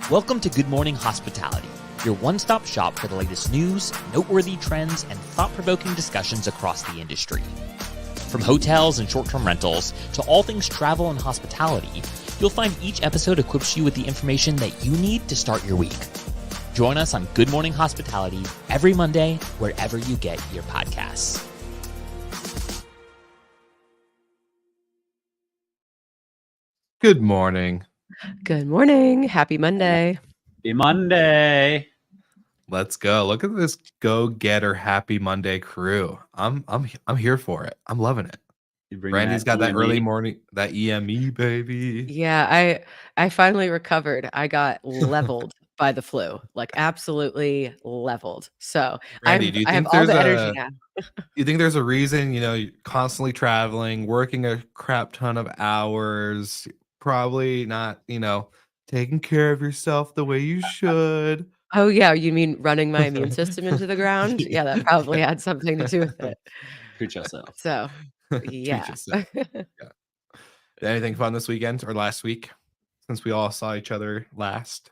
Welcome to Good Morning Hospitality, your one-stop shop for the latest news, noteworthy trends, and thought-provoking discussions across the industry. From hotels and short-term rentals to all things travel and hospitality, you'll find each episode equips you with the information that you need to start your week. Join us on Good Morning Hospitality every Monday, wherever you get your podcasts. Good morning. Good morning. Happy Monday. Happy Monday. Let's go. Look at this go-getter happy Monday crew. I'm here for it. I'm loving it. Brandy's got that early morning, that EME, baby. Yeah, I finally recovered. I got leveled by the flu, like absolutely leveled. So Brandy, do you I have think all there's the energy now. you think there's a reason, you're constantly traveling, working a crap ton of hours, probably not, taking care of yourself the way you should? Oh yeah, you mean running my immune system into the ground? Yeah, that probably had something to do with it. Treat yourself. So Treat yeah. yourself. Yeah. Anything fun this weekend or last week since we all saw each other last?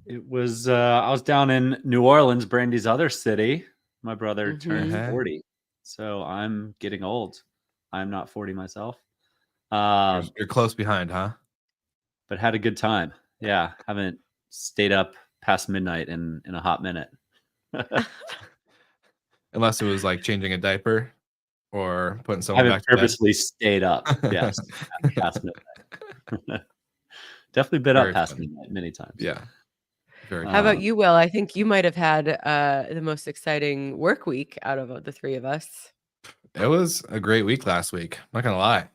It was I was down in New Orleans, Brandy's other city. My brother turned 40. So I'm getting old. I'm not 40 myself. You're close behind, huh? But had a good time. Yeah. Haven't stayed up past midnight in a hot minute. Unless it was like changing a diaper or putting I someone haven't back to bed. purposely stayed up. Yes. Past midnight. Definitely been Very up past fun. midnight many times. Yeah. Very How about you, Will? I think you might have had the most exciting work week out of the three of us. It was a great week last week. I'm not gonna lie.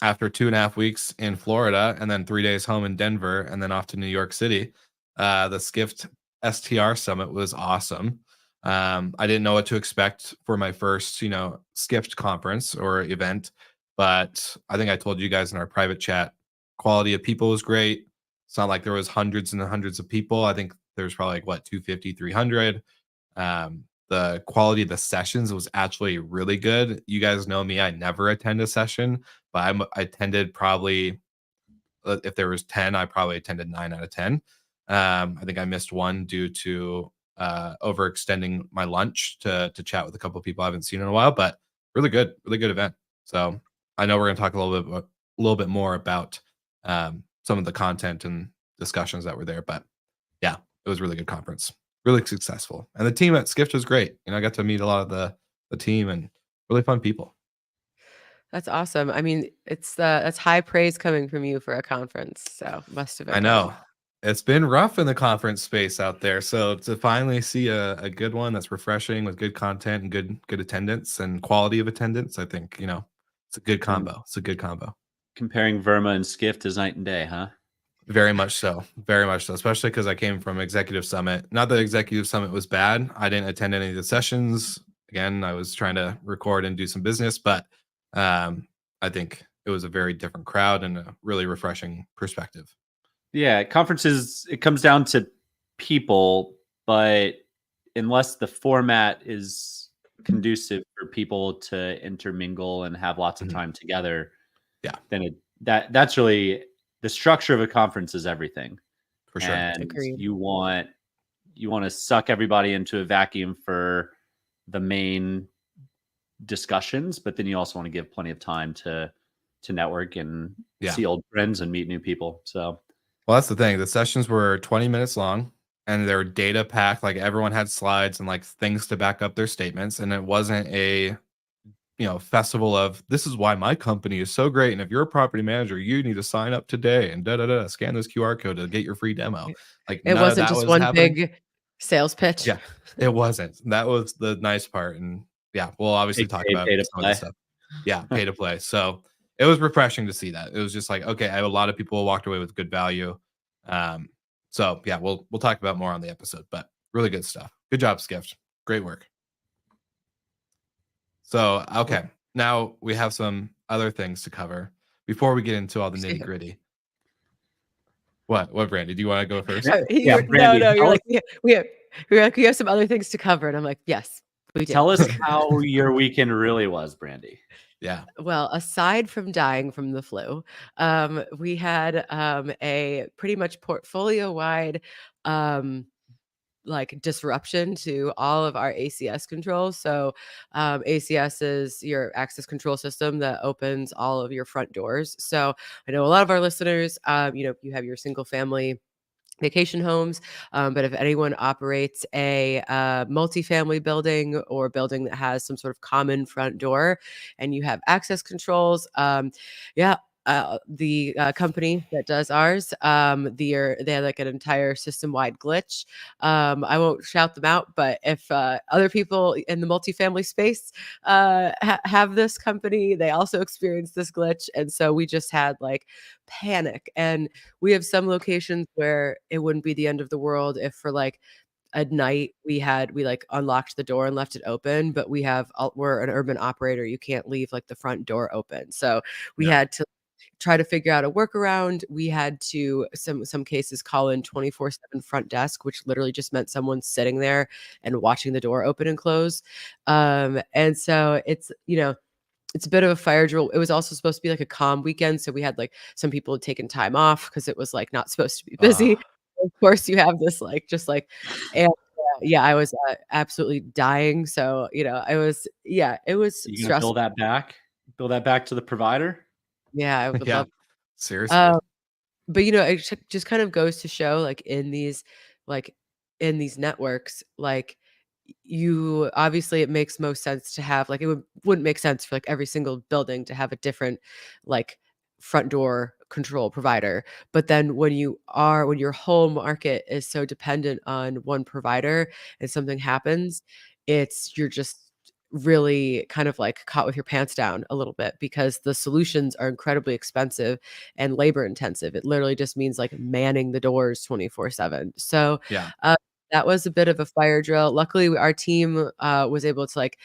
After 2.5 weeks in Florida and then 3 days home in Denver and then off to New York City, the Skift STR Summit was awesome. I didn't know what to expect for my first, Skift conference or event, but I think I told you guys in our private chat, quality of people was great. It's not like there was hundreds and hundreds of people. I think there's probably 250, 300. The quality of the sessions was actually really good. You guys know me, I never attend a session, but I attended probably, if there was 10, I probably attended 9 out of 10. I think I missed one due to overextending my lunch to chat with a couple of people I haven't seen in a while, but really good event. So I know we're going to talk a little bit more about some of the content and discussions that were there, but yeah, it was a really good conference. Really successful. And the team at Skift was great. I got to meet a lot of the team and really fun people. That's awesome. I mean, that's high praise coming from you for a conference. So must have been. I know. It's been rough in the conference space out there. So to finally see a good one that's refreshing with good content and good attendance and quality of attendance, I think, it's a good combo. It's a good combo. Comparing Verma and Skift is night and day, huh? Very much so. Very much so. Especially because I came from Executive Summit. Not that Executive Summit was bad. I didn't attend any of the sessions. Again, I was trying to record and do some business, but I think it was a very different crowd and a really refreshing perspective. Yeah, conferences, it comes down to people, but unless the format is conducive for people to intermingle and have lots of time together, then that's really the structure of a conference is everything. For sure. And Agreed. you want to suck everybody into a vacuum for the main discussions, but then you also want to give plenty of time to network and see old friends and meet new people. So, well, that's the thing. The sessions were 20 minutes long and they were data packed. Like everyone had slides and things to back up their statements. And it wasn't a festival of this is why my company is so great. And if you're a property manager, you need to sign up today and scan this QR code to get your free demo. It wasn't just one big sales pitch. Yeah, it wasn't. That was the nice part. And yeah, we'll obviously talk about some of the stuff. Yeah, pay to play. So it was refreshing to see that. It was just okay, I have a lot of people walked away with good value. So yeah, we'll talk about more on the episode, but really good stuff. Good job, Skift. Great work. So, okay, now we have some other things to cover before we get into all the nitty gritty. What, Brandy? Do you want to go first? Yeah, Brandy, no. You're like, we have some other things to cover, and I'm like, yes, we do. Tell us how your weekend really was, Brandy. Yeah. Well, aside from dying from the flu, we had a pretty much portfolio-wide um, like disruption to all of our ACS controls. So ACS is your access control system that opens all of your front doors. So I know a lot of our listeners, you have your single family vacation homes. But if anyone operates a multifamily building or building that has some sort of common front door and you have access controls, yeah. The company that does ours, they have like an entire system-wide glitch. I won't shout them out, but if other people in the multifamily space have this company, they also experience this glitch, and so we just had like panic. And we have some locations where it wouldn't be the end of the world if for like a night we like unlocked the door and left it open, but we're an urban operator. You can't leave like the front door open. So we Yeah. had to try to figure out a workaround. We had to some cases call in 24/7 front desk, which literally just meant someone sitting there and watching the door open and close. And so it's a bit of a fire drill. It was also supposed to be like a calm weekend, so we had, like, some people had taken time off because it was, like, not supposed to be busy. Uh, Of course, you have this, like, just, like and, yeah, I was, absolutely dying, so, it was You gonna bill stressful. that back? Bill that back to the provider? Yeah, I would yeah. love Seriously. um But, it just kind of goes to show, like, in these networks, like, you obviously, it makes most sense to have like, wouldn't make sense for, like, every single building to have a different, like, front door control provider. But then when your whole market is so dependent on one provider and something happens, you're just really kind of, like, caught with your pants down a little bit because the solutions are incredibly expensive and labor intensive. It literally just means like manning the doors 24/7. So, Yeah. that was a bit of a fire drill. Luckily, our team was able to like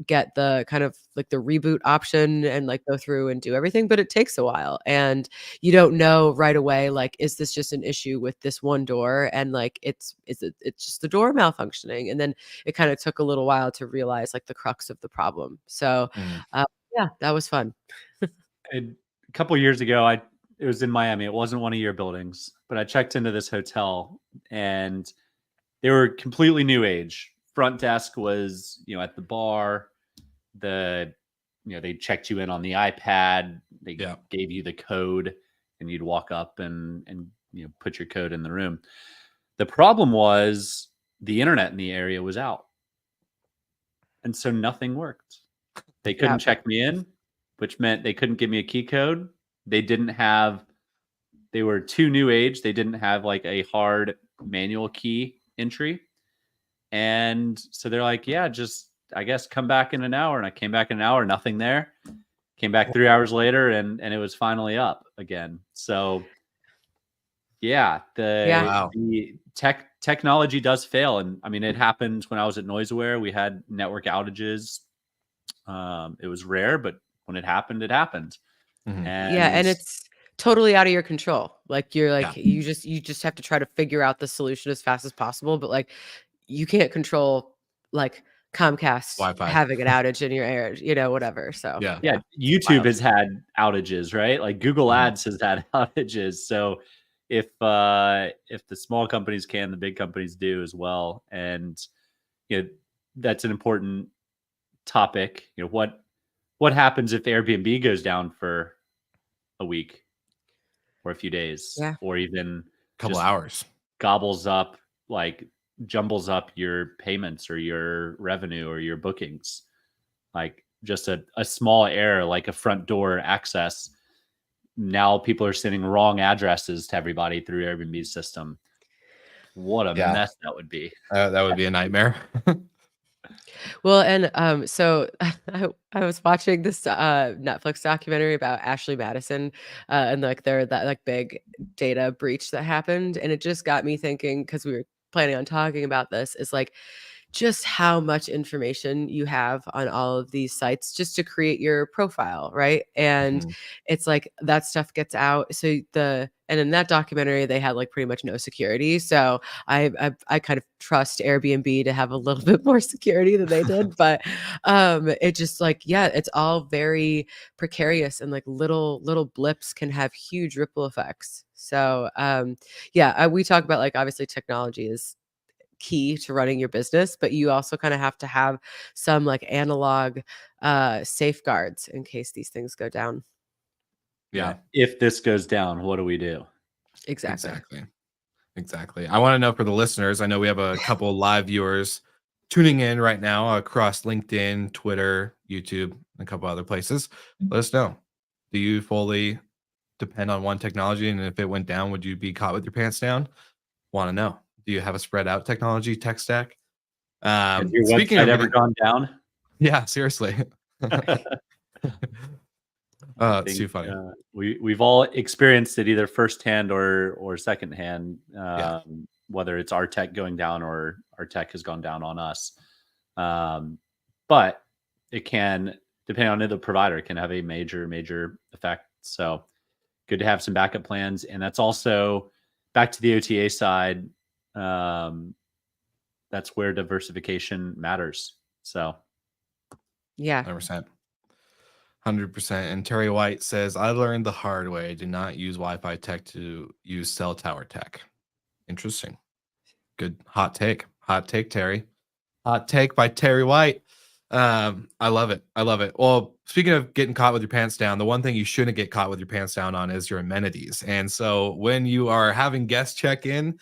get the kind of like the reboot option and like go through and do everything, but it takes a while. And you don't know right away, like, is this just an issue with this one door? And like, it's just the door malfunctioning. And then it kind of took a little while to realize like the crux of the problem. So, Mm. yeah, that was fun. A couple years ago, it was in Miami. It wasn't one of your buildings, but I checked into this hotel and they were completely new age. Front desk was, at the bar. The they checked you in on the iPad. They Yeah. gave you the code, and you'd walk up and put your code in the room. The problem was the internet in the area was out, and so nothing worked. They couldn't Yeah. check me in, which meant they couldn't give me a key code. They were too new age. They didn't have like a hard manual key entry. And so they're like, yeah, just, I guess, come back in an hour. And I came back in an hour, nothing there. Came back 3 hours later and it was finally up again. So yeah, Yeah. Wow. the technology does fail. And I mean, it happened when I was at NoiseAware. We had network outages. It was rare, but when it happened, it happened. Mhm. Yeah, And and it's totally out of your control. Like, you're Yeah. like, you just have to try to figure out the solution as fast as possible, but, like, you can't control, like, Comcast Wi-Fi. having an outage in your area, whatever, so, Yeah. yeah, yeah. YouTube Wild. has had outages, right? Like Google Mhm. Ads has had outages. So if the small companies can, the big companies do as well. And that's an important topic. What happens if Airbnb goes down for a week or a few days, Yeah. or even Couple just hours. gobbles up, like jumbles up your payments or your revenue or your bookings? Like just a small error, like a front door access. Now people are sending wrong addresses to everybody through Airbnb's system. What a Yeah. mess that would be. That would be a nightmare. Well, and, so I was watching this, Netflix documentary about Ashley Madison, and, like, that, like, big data breach that happened, and it just got me thinking because we were planning on talking about this, is, like, just how much information you have on all of these sites just to create your profile, right? And Mhm. it's like that stuff gets out. So and in that documentary, they had like pretty much no security. So I kind of trust Airbnb to have a little bit more security than they did. But it just like, yeah, it's all very precarious, and like little blips can have huge ripple effects. So yeah, we talk about like obviously technology is key to running your business, but you also kind of have to have some like analog safeguards in case these things go down. Yeah, If this goes down, what do we do? Exactly. exactly. I want to know for the listeners. I know we have a couple of live viewers tuning in right now across LinkedIn, Twitter, YouTube, and a couple other places. Let us know. Do you fully depend on one technology, and if it went down, would you be caught with your pants down? Want to know? Do you have a spread out technology tech stack? Has your Speaking website of ever getting, gone down? yeah, seriously. I It's think too funny. we've all experienced it either firsthand or secondhand. Yeah. Whether it's our tech going down or our tech has gone down on us. But it can, depending on the provider, it can have a major effect. So good to have some backup plans, and that's also back to the OTA side. That's where diversification matters. So Yeah. 100%. 100%. And Terry White says, I learned the hard way. Do not use Wi-Fi tech to use cell tower tech. Interesting. Good hot take. Hot take, Terry. Hot take by Terry White. I love it. I love it. Well, speaking of getting caught with your pants down, the one thing you shouldn't get caught with your pants down on is your amenities. And so when you are having guests check in,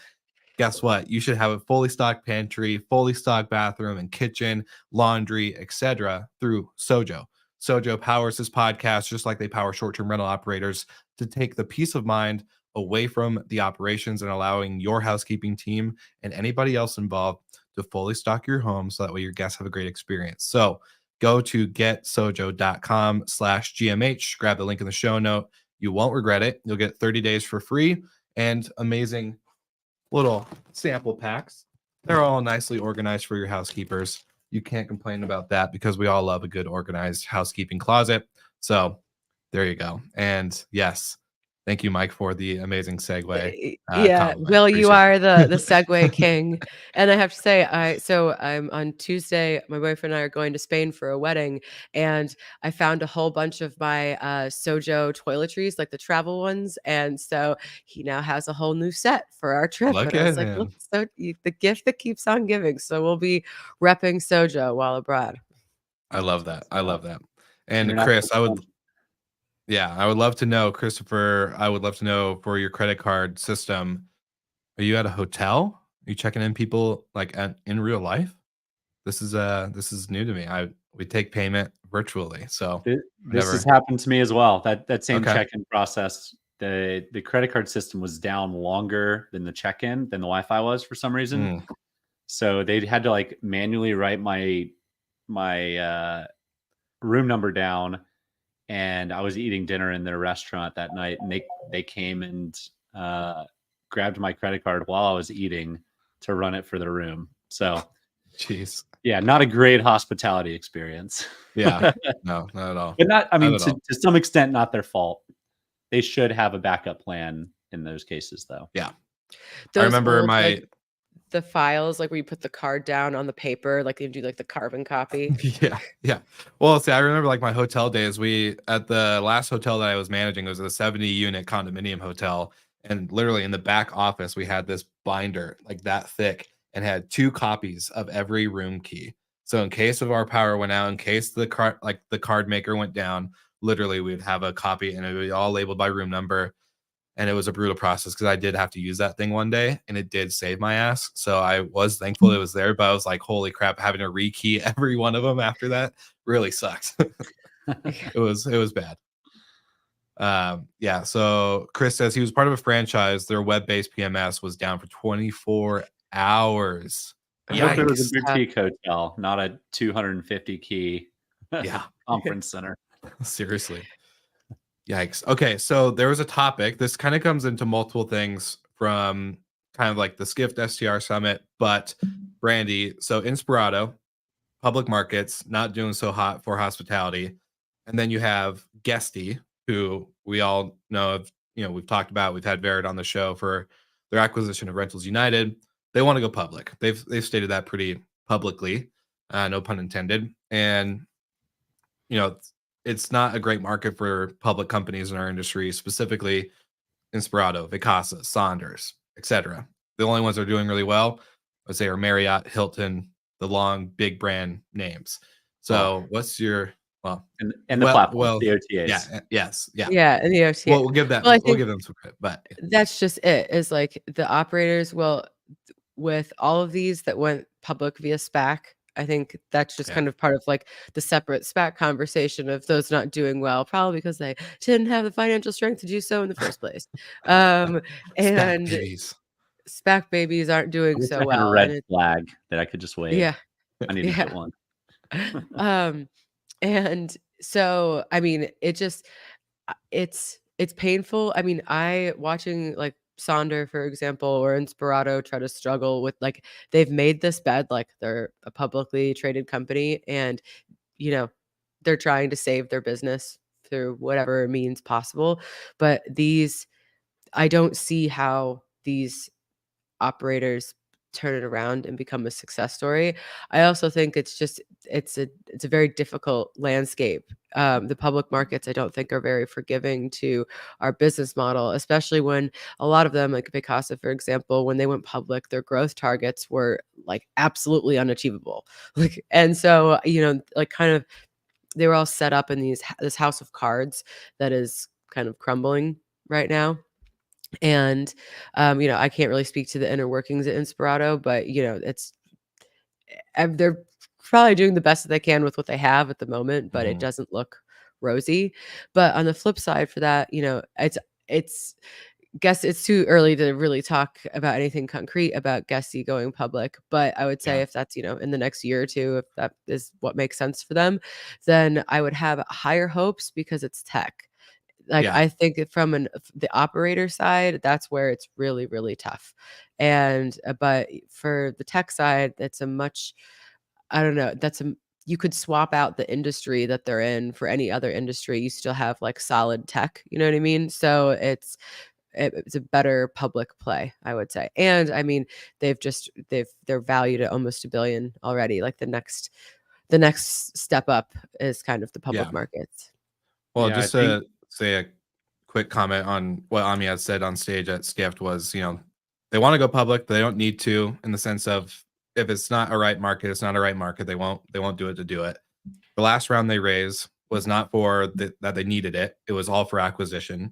guess what? You should have a fully stocked pantry, fully stocked bathroom and kitchen, laundry, etc. through Sojo. Sojo powers this podcast just like they power short-term rental operators to take the peace of mind away from the operations and allowing your housekeeping team and anybody else involved to fully stock your home so that way your guests have a great experience. So go to getsojo.com/GMH, grab the link in the show note. You won't regret it. You'll get 30 days for free and amazing little sample packs. They're all nicely organized for your housekeepers. You can't complain about that because we all love a good organized housekeeping closet. So there you go. And yes, thank you, Mike, for the amazing segue. Yeah, Compliment. Will, you Appreciate are it. the segue king. And I have to say, I'm on Tuesday, my boyfriend and I are going to Spain for a wedding, and I found a whole bunch of my Sojo toiletries, like the travel ones. And so he now has a whole new set for our trip. Look And I was at like, look, him. the gift that keeps on giving. So we'll be repping Sojo while abroad. I love that. I love that. And international Chris, I would love to know, Christopher, I would love to know for your credit card system, are you at a hotel? Are you checking in people like in real life? This is new to me. We take payment virtually, so this has never. happened to me as well. That same Okay. check-in process, the credit card system was down longer than the check-in than the Wi-Fi was for some reason. Mm, So they had to like manually write my room number down, and I was eating dinner in their restaurant that night, and they came and grabbed my credit card while I was eating to run it for their room. So Jeez. yeah, not a great hospitality experience. Yeah. No, not at all. But I Not mean, at all. to some extent, not their fault. They should have a backup plan in those cases, though. Yeah. I Those remember old, my like the files, like where you put the card down on the paper, like you do like the carbon copy. yeah. Well, see, I remember like my hotel days. We at the last hotel that I was managing, it was a 70-unit condominium hotel. And literally in the back office, we had this binder like that thick and had 2 copies of every room key. So in case of our power went out, in case the card maker went down, literally we'd have a copy and it would be all labeled by room number. And it was a brutal process because I did have to use that thing one day and it did save my ass. So I was thankful it was there, but I was like, holy crap, having to rekey every one of them after that really sucks. It was bad. Yeah. So Chris says he was part of a franchise. Their web-based PMS was down for 24 hours. I hope it was a Yikes. boutique hotel, not a 250 key Yeah. conference center. Seriously. Yikes. Okay, so there was a topic. This kind of comes into multiple things from kind of like the Skift STR Summit, but Brandy. So Inspirato, public markets, not doing so hot for hospitality. And then you have Guesty, who we all know of, we've talked about, we've had Vered on the show for their acquisition of Rentals United. They want to go public. They've stated that pretty publicly, no pun intended. And it's not a great market for public companies in our industry, specifically Inspirato, Vacasa, Saunders, etc. The only ones that are doing really well, I would say, are Marriott, Hilton, the long big brand names. So what's your and the platform, the OTAs? Yeah, and the OTA. Well, we'll give that. Well, I we'll think give them some credit, but that's just it. Is like the operators. Well, with all of these that went public via SPAC, I think that's just kind of part of like the separate SPAC conversation of those not doing well, probably because they didn't have the financial strength to do so in the first place. And SPAC babies aren't doing so well. A red flag that I could just wave. Yeah, I need to get one. And so, I mean, it's painful. I mean, watching like Sonder, for example, or Inspirato try to struggle with, like, they've made this bed, like they're a publicly traded company, and they're trying to save their business through whatever means possible. But I don't see how these operators turn it around and become a success story. I also think it's a very difficult landscape. The public markets, I don't think, are very forgiving to our business model, especially when a lot of them, like Vacasa, for example, when they went public, their growth targets were like absolutely unachievable. And so, like, kind of, they were all set up in this house of cards that is kind of crumbling right now. And I can't really speak to the inner workings at Inspirato, but they're probably doing the best that they can with what they have at the moment, but it doesn't look rosy. But on the flip side for that, it's guess it's too early to really talk about anything concrete about Guesty going public. But I would say if that's, in the next year or two, if that is what makes sense for them, then I would have higher hopes, because it's tech. I think from the operator side, that's where it's really, really tough. And but for the tech side, that's I don't know, you could swap out the industry that they're in for any other industry. You still have like solid tech, you know what I mean? So it's a better public play, I would say. And I mean, they're valued at almost $1 billion already. Like the next step up is kind of the public markets. Well, just to say a quick comment on what Ami had said on stage at Skift was, they want to go public, but they don't need to, in the sense of, if it's not a right market, it's not a right market. They won't do it to do it. The last round they raised was not for that they needed it. It was all for acquisition.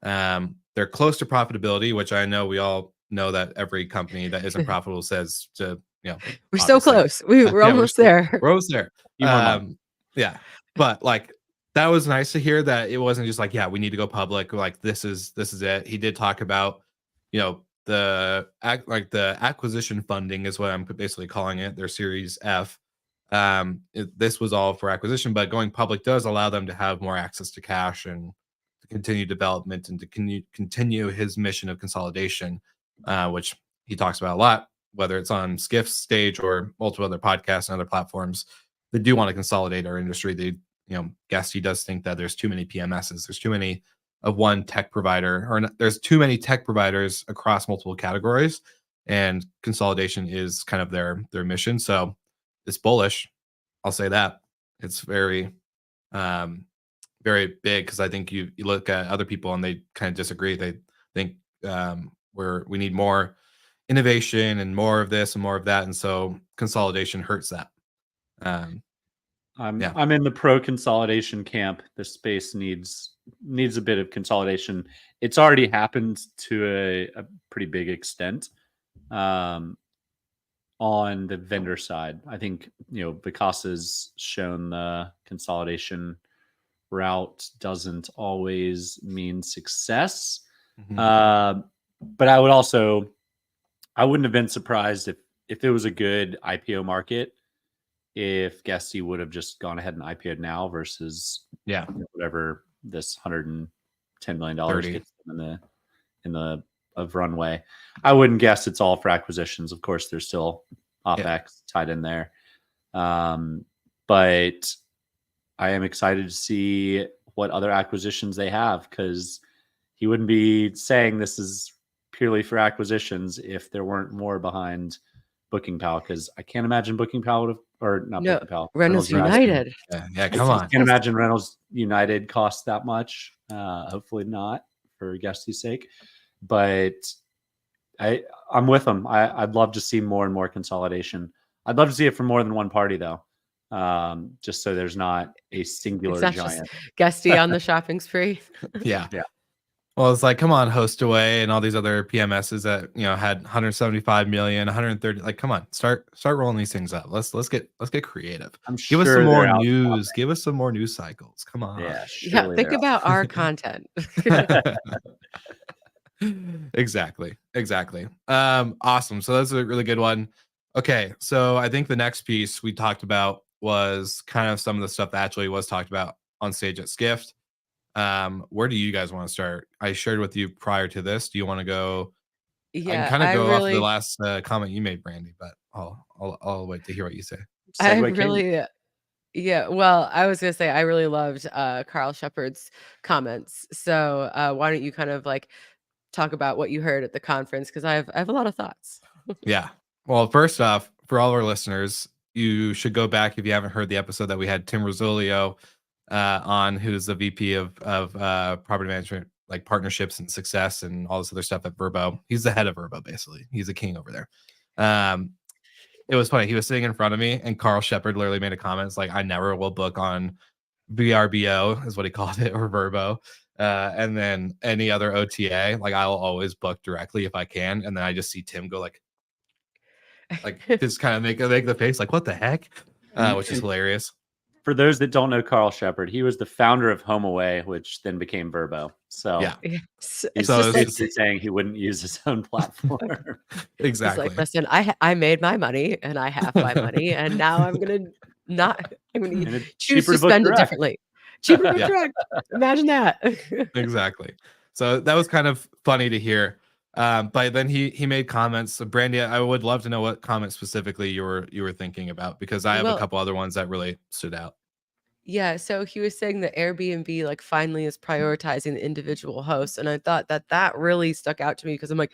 They're close to profitability, which I know we all know that every company that isn't profitable says to, we're so close. We're almost there. We're almost there. Yeah. But like, that was nice to hear that it wasn't just like, we need to go public. Like, this is it. He did talk about, the acquisition funding is what I'm basically calling it, their Series F. This was all for acquisition, but going public does allow them to have more access to cash and to continue development and to continue his mission of consolidation, which he talks about a lot, whether it's on Skift's stage or multiple other podcasts and other platforms. They do want to consolidate our industry. Guesty does think that there's too many PMSs. There's too many of one tech provider, there's too many tech providers across multiple categories, and consolidation is kind of their mission. So it's bullish. I'll say that. It's very, very big, because I think you look at other people and they kind of disagree. They think we need more innovation and more of this and more of that, and so consolidation hurts that. I'm in the pro consolidation camp. The space needs a bit of consolidation. It's already happened to a pretty big extent on the vendor side. I think Vicasa's shown the consolidation route doesn't always mean success. But I wouldn't have been surprised if it was a good IPO market, if Guesty would have just gone ahead and IPO'd now versus whatever this $110 million gets them in the of runway. I wouldn't guess it's all for acquisitions. Of course, there's still OpEx tied in there. But I am excited to see what other acquisitions they have, because he wouldn't be saying this is purely for acquisitions if there weren't more behind Booking Pal, because I can't imagine Booking Pal would have, or not No, Booking Pal, Reynolds United. United. Yeah, I come on. can't imagine Reynolds United costs that much. Hopefully not, for Guesty's sake. But I'm with them. I'd love to see more and more consolidation. I'd love to see it from more than one party, though, just so there's not a singular It's not just giant. Guesty on the shopping spree. Yeah. Yeah. Well, it's like, come on, Hostaway and all these other PMSs that had 175 million, 130. Like, come on, start rolling these things up. Let's get creative. I'm Give us sure some more they're out news. Give us some more news cycles. Come on. Yeah, Yeah, surely think they're out. about our content. Exactly. Awesome. So that's a really good one. Okay, so I think the next piece we talked about was kind of some of the stuff that actually was talked about on stage at Skift. Where do you guys want to start? I shared with you prior to this. Do you want to go? I can Yeah, kind of I go off the really, last comment you made, Brandy, but I'll wait to hear what you say. I Segue king. really, yeah. Well, I was gonna say I really loved Carl Shepard's comments. So why don't you kind of like talk about what you heard at the conference? Because I have a lot of thoughts. Yeah. Well, first off, for all our listeners, you should go back if you haven't heard the episode that we had Tim Rosolio on, who's the VP of property management, like partnerships and success and all this other stuff at Verbo. He's the head of Verbo, basically. He's a king over there. It was funny. He was sitting in front of me, and Carl Shepard literally made a comment. It's like, I never will book on VRBO, is what he called it, or Verbo. And then any other OTA, like I'll always book directly if I can. And then I just see Tim go like just kind of make the face like, what the heck? Which is hilarious. For those that don't know Carl Shepard, he was the founder of Home Away, which then became Verbo. So Yeah. It's he's So just it's like, saying he wouldn't use his own platform. he's Exactly. like, listen, I made my money and I have my money, and now I'm gonna And it's choose cheaper to to book spend it direct. differently. Cheaper to book Yeah. direct. Imagine that. Exactly. So that was kind of funny to hear. But then he made comments. So Brandy, I would love to know what comments specifically you were thinking about, because I have a Well, couple other ones that really stood out. yeah, so he was saying that Airbnb like finally is prioritizing the individual host, and I thought that really stuck out to me because I'm like,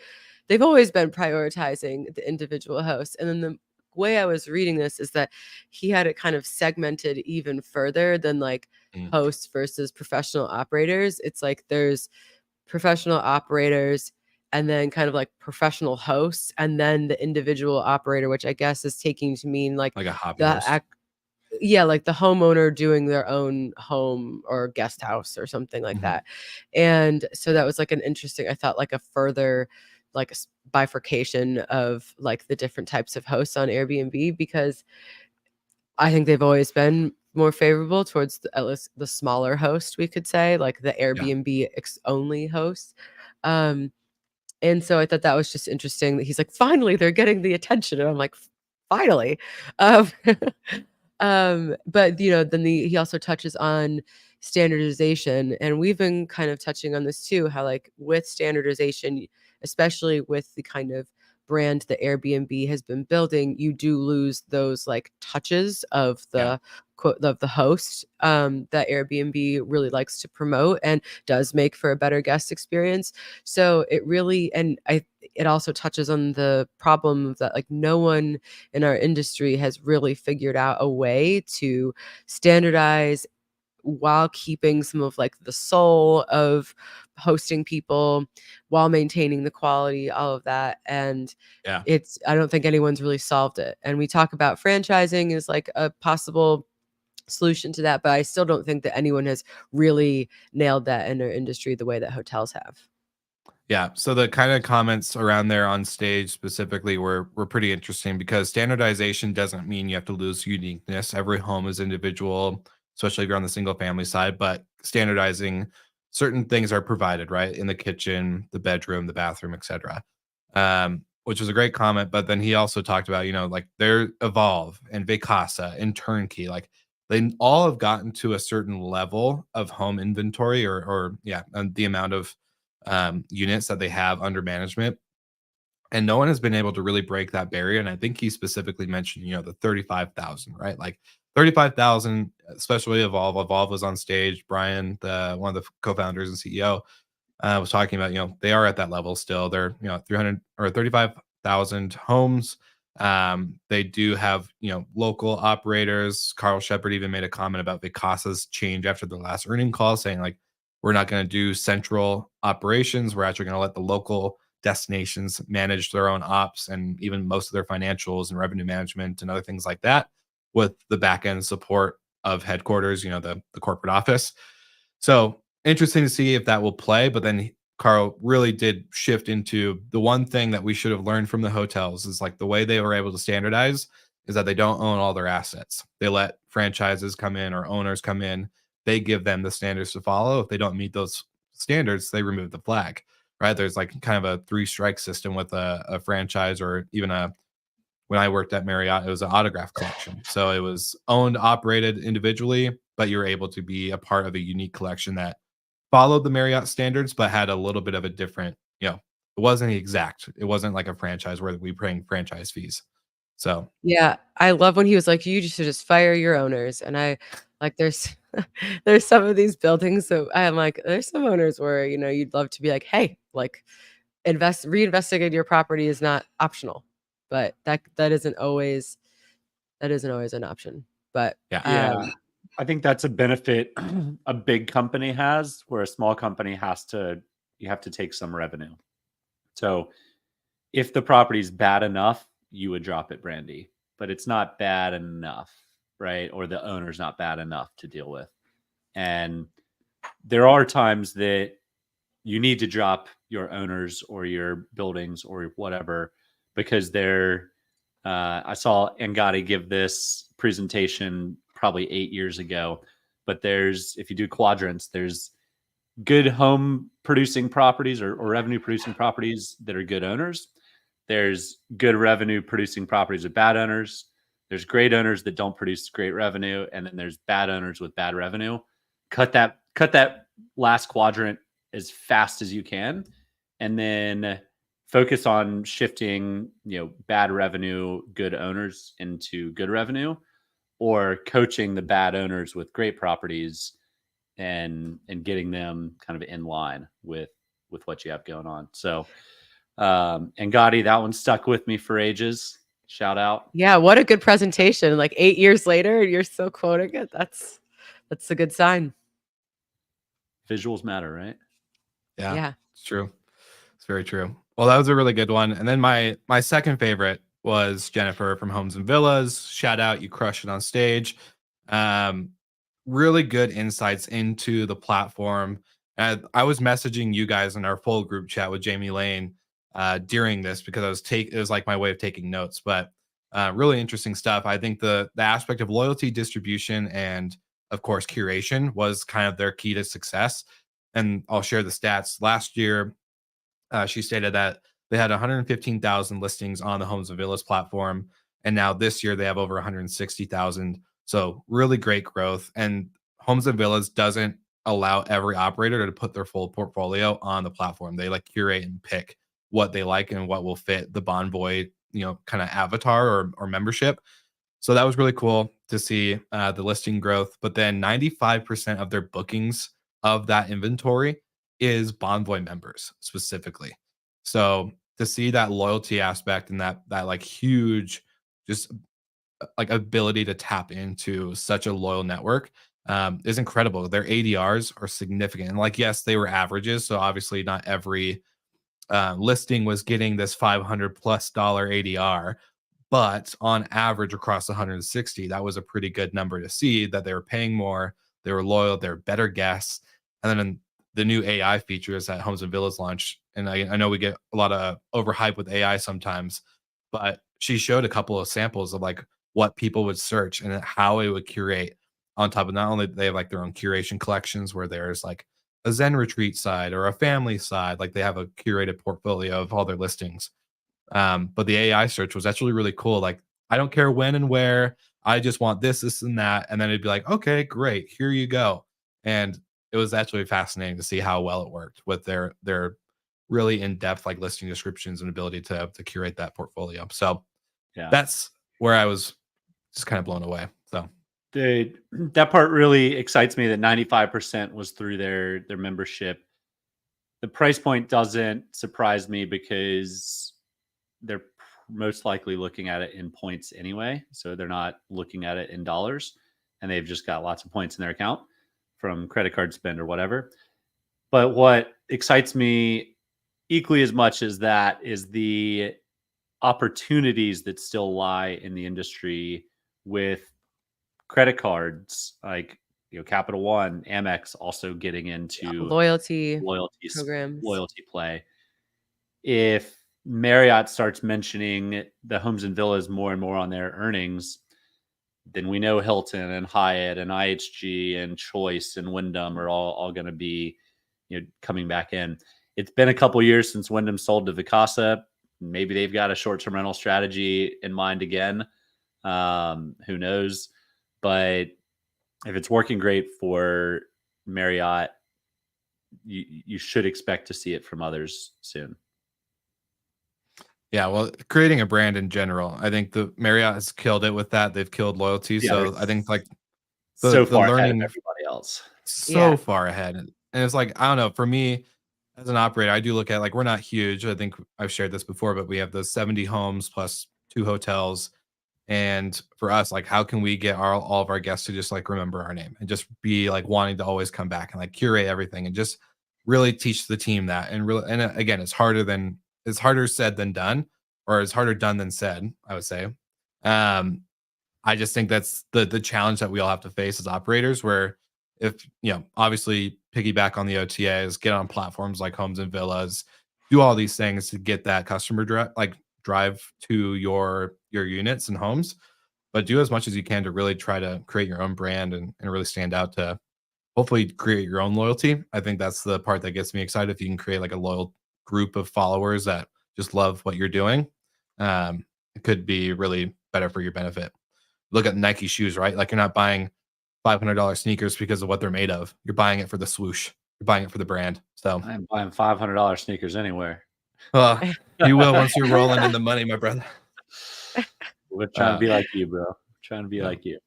they've always been prioritizing the individual host, and then the way I was reading this is that he had it kind of segmented even further than like Mm. hosts versus professional operators. It's like there's professional operators and then kind of like professional hosts and then the individual operator, which I guess is taking to mean like Like a hobby the host. yeah, like the homeowner doing their own home or guest house or something like Mhm. that. And so that was like an interesting, I thought like a further like bifurcation of like the different types of hosts on Airbnb, because I think they've always been more favorable towards at least the smaller host, we could say, like the Airbnb only host. And so I thought that was just interesting that he's like, finally, they're getting the attention. And I'm like, finally. Um, but then he also touches on standardization. And we've been kind of touching on this too, how like with standardization, especially with the kind of brand that Airbnb has been building, you do lose those like touches of the quote of the host that Airbnb really likes to promote and does make for a better guest experience. So it really, and it also touches on the problem that like no one in our industry has really figured out a way to standardize while keeping some of like the soul of hosting people while maintaining the quality, all of that. And I don't think anyone's really solved it. And we talk about franchising as like a possible solution to that, but I still don't think that anyone has really nailed that in our industry the way that hotels have. Yeah. So the kind of comments around there on stage specifically were pretty interesting, because standardization doesn't mean you have to lose uniqueness. Every home is individual, especially if you're on the single family side, but standardizing certain things are provided, right? In the kitchen, the bedroom, the bathroom, etc. Which was a great comment. But then he also talked about, like their Evolve and Vacasa and Turnkey, like they all have gotten to a certain level of home inventory and the amount of units that they have under management, And no one has been able to really break that barrier. And I think he specifically mentioned, the 35,000, right? Like 35,000, especially Evolve. Evolve was on stage. Brian, one of the co-founders and CEO, was talking about, they are at that level still. They're, 300 or 35,000 homes. They do have, local operators. Carl Shepard even made a comment about Vicasa's change after the last earning call, saying like, we're not going to do central operations. We're actually going to let the local destinations manage their own ops and even most of their financials and revenue management and other things like that, with the back end support of headquarters, the corporate office. So interesting to see if that will play. But then Carl really did shift into the one thing that we should have learned from the hotels is like the way they were able to standardize is that they don't own all their assets. They let franchises come in or owners come in. They give them the standards to follow. If they don't meet those standards, they remove the flag, right? There's like kind of a 3-strike system with a franchise, or even when I worked at Marriott, it was an autograph collection. So it was owned, operated individually, but you were able to be a part of a unique collection that followed the Marriott standards, but had a little bit of a different, it wasn't exact. It wasn't like a franchise where we paying franchise fees. So Yeah, I love when he was like, "You should just fire your owners." And I like, there's there's some of these buildings, so I'm like, there's some owners where you'd love to be like, "Hey, like, reinvesting in your property is not optional," but that isn't always an option. But yeah, Yeah. I think that's a benefit a big company has, where a small company you have to take some revenue. So if the property's bad enough, you would drop it, Brandy, but it's not bad enough, right? Or the owner's not bad enough to deal with. And there are times that you need to drop your owners or your buildings or whatever, because I saw Ngati give this presentation probably 8 years ago, but if you do quadrants, there's good home producing properties or revenue producing properties that are good owners. There's good revenue producing properties with bad owners. There's great owners that don't produce great revenue. And then there's bad owners with bad revenue. Cut that last quadrant as fast as you can, and then focus on shifting, bad revenue, good owners into good revenue, or coaching the bad owners with great properties and getting them kind of in line with what you have going on. So, and Gotti, that one stuck with me for ages. Shout out. yeah, what a good presentation. Like 8 years later, you're still quoting it. That's a good sign. Visuals matter, right? Yeah. It's true. It's very true. Well, that was a really good one. And then my second favorite was Jennifer from Homes and Villas. Shout out, you crushed it on stage. Really good insights into the platform. I was messaging you guys in our full group chat with Jamie Lane during this, because it was like my way of taking notes. But really interesting stuff. I think the aspect of loyalty, distribution, and of course curation was kind of their key to success. And I'll share the stats. Last year, she stated that they had 115,000 listings on the Homes and Villas platform, and now this year they have over 160,000. So really great growth. And Homes and Villas doesn't allow every operator to put their full portfolio on the platform. They like curate and pick what they like and what will fit the Bonvoy, kind of avatar or membership. So that was really cool to see the listing growth. But then 95% of their bookings of that inventory is Bonvoy members specifically. So to see that loyalty aspect and that like huge, just like ability to tap into such a loyal network is incredible. Their ADRs are significant. And like, yes, they were averages. So obviously not every listing was getting this $500+ ADR, but on average across 160, that was a pretty good number to see that they were paying more, they were loyal, they're better guests. And then the new AI features that Homes and Villas launched, and I know we get a lot of overhype with AI sometimes, but she showed a couple of samples of like what people would search and how it would curate. On top of, not only they have like their own curation collections where there's like a Zen retreat side or a family side, like they have a curated portfolio of all their listings. But the AI search was actually really cool. Like, I don't care when and where, I just want this, and that. And then it'd be like, okay, great, here you go. And it was actually fascinating to see how well it worked with their really in-depth like listing descriptions and ability to curate that portfolio. So Yeah. that's where I was just kind of blown away. So that part really excites me that 95% was through their membership. The price point doesn't surprise me because they're most likely looking at it in points anyway. So they're not looking at it in dollars, and they've just got lots of points in their account from credit card spend or whatever. But what excites me equally as much as that is the opportunities that still lie in the industry with credit cards, like Capital One, Amex also getting into loyalty loyalty programs. play. If Marriott starts mentioning the homes and villas more and more on their earnings, then we know Hilton and Hyatt and IHG and Choice and Wyndham are all going to be coming back in. It's been a couple years since Wyndham sold to Vacasa. Maybe they've got a short-term rental strategy in mind again. Who knows? But if it's working great for Marriott, you should expect to see it from others soon. Yeah, well, creating a brand in general, I think the Marriott has killed it with that. They've killed loyalty. Yeah, So I think like so the far ahead of learning everybody else. so far ahead. And it's like, I don't know, for me as an operator, I do look at like, we're not huge. I think I've shared this before, but we have the 70 homes plus 2 hotels. And for us, like, how can we get all of our guests to just like remember our name and just be like wanting to always come back and like curate everything and just really teach the team that. And really, and again, it's harder said than done, or it's harder done than said, I would say. I just think that's the challenge that we all have to face as operators, where if, obviously piggyback on the OTAs, get on platforms like Homes and Villas, do all these things to get that customer drive to your units and homes, but do as much as you can to really try to create your own brand and really stand out to hopefully create your own loyalty. I think that's the part that gets me excited. If you can create like a loyal group of followers that just love what you're doing, it could be really better for your benefit. Look at Nike shoes, right? Like, you're not buying $500 sneakers because of what they're made of. You're buying it for the swoosh. You're buying it for the brand. So I'm buying $500 sneakers anywhere. You will once you're rolling in the money, my brother. We're trying to be like you, bro. We're trying to be like you.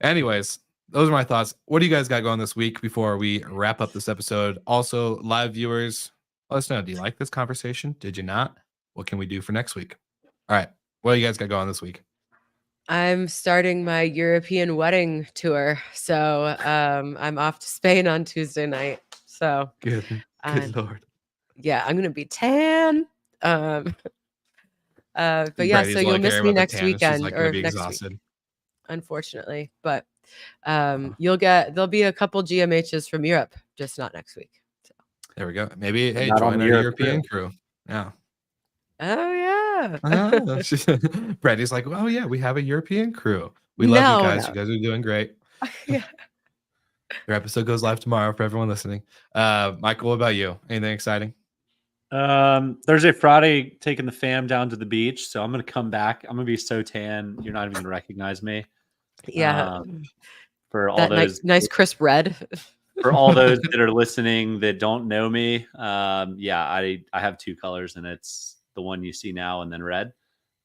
Anyways, those are my thoughts. What do you guys got going this week before we wrap up this episode? Also, live viewers, let us know. Do you like this conversation? Did you not? What can we do for next week? All right. What do you guys got going this week? I'm starting my European wedding tour. So I'm off to Spain on Tuesday night. So Good Lord. Yeah, I'm gonna be tan. But yeah, Brady's so you'll like, miss "Hey, me about the next tan," and she's weekend like gonna or be next exhausted. week, unfortunately. But there'll be a couple GMHs from Europe, just not next week. So. There we go. Maybe Not on join the our Europe European crew. Yeah. Oh yeah. Brady's like, "Oh yeah, we have a European crew. We love you guys. No. You guys are doing great." Yeah. Your episode goes live tomorrow for everyone listening. Michael, what about you? Anything exciting? Thursday, Friday, taking the fam down to the beach. So I'm gonna come back. I'm gonna be so tan, you're not even gonna recognize me. Yeah. For all that those nice crisp red. For all those that are listening that don't know me, I have 2 colors, and it's the one you see now and then red,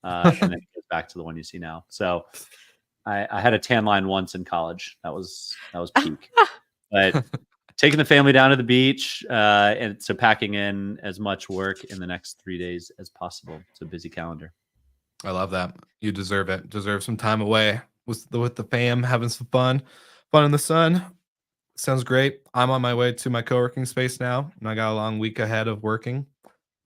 and then it goes back to the one you see now. So I had a tan line once in college. That was peak. But taking the family down to the beach, and so packing in as much work in the next 3 days as possible. It's a busy calendar. I love that. You deserve it. Deserve some time away with the fam, having some fun in the sun. Sounds great. I'm on my way to my co-working space now, and I got a long week ahead of working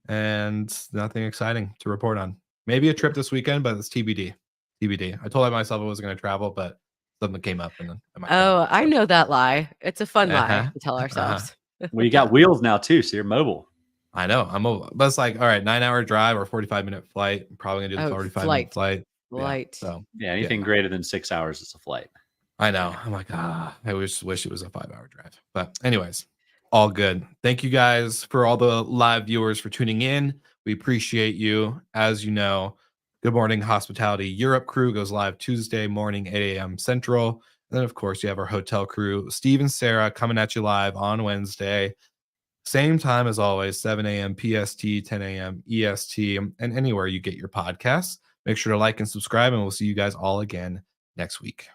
and nothing exciting to report on. Maybe a trip this weekend, but it's TBD. I told myself I was going to travel, but something came up, and then I know that lie. It's a fun lie to tell ourselves. Well, you got wheels now too, so you're mobile. I know I'm mobile, but it's like, all right, 9-hour drive or 45-minute flight. I'm probably gonna do the 45-minute flight. Flight. Yeah, so anything greater than 6 hours is a flight. I know. I'm like, I wish it was a 5-hour drive. But anyways, all good. Thank you guys for all the live viewers for tuning in. We appreciate you. As you know, Good Morning Hospitality Europe crew goes live Tuesday morning, 8 a.m. Central. And then, of course, you have our hotel crew, Steve and Sarah, coming at you live on Wednesday, Same time as always, 7 a.m. PST, 10 a.m. EST, and anywhere you get your podcasts. Make sure to like and subscribe, and we'll see you guys all again next week.